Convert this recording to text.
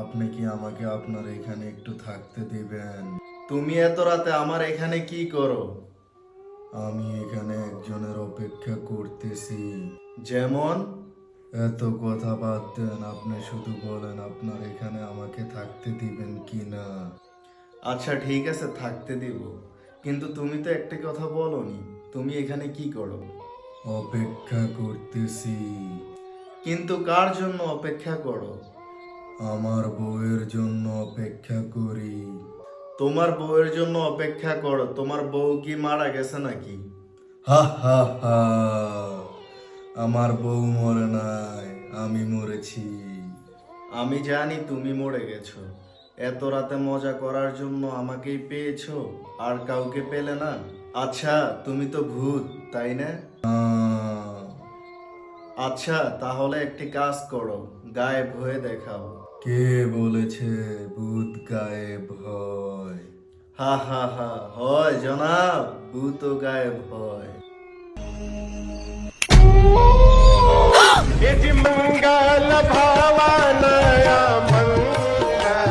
আপনি কি আমাকে আপনার এখানে একটু থাকতে দিবেন? তুমি এত রাতে আমার এখানে কি করো? আমি এখানে একজনের অপেক্ষা করতেছি। যেমন? এত কথা বাদ দেন, আপনি শুধু বলেন আপনার এখানে আমাকে থাকতে দিবেন কি না। আচ্ছা ঠিক আছে, থাকতে দিব, কিন্তু তুমি তো একটা কথা বলোনি, তুমি এখানে কি করো? অপেক্ষা করতেছি। কিন্তু কার জন্য অপেক্ষা করো? আমার বউয়ের জন্য অপেক্ষা করি। তোমার বউয়ের জন্য অপেক্ষা করো? তোমার বউ কি মারা গেছে নাকি? হা হা হা, আমার বউ মরে নাই, আমি মরেছি। আমি জানি তুমি মরে গেছো। এত রাতে মজা করার জন্য আমাকেই পেয়েছো, আর কাউকে পেলে না? আচ্ছা তুমি তো ভূত, তাই না? আচ্ছা তাহলে একটি কাজ করো, গায়েব হয়ে দেখাও। কে বলেছে ভূত গায়েব হয়? হা হা হা, হয় জনাব, ভূত গায়েব হয়। यजि मंगल भावानया मंगल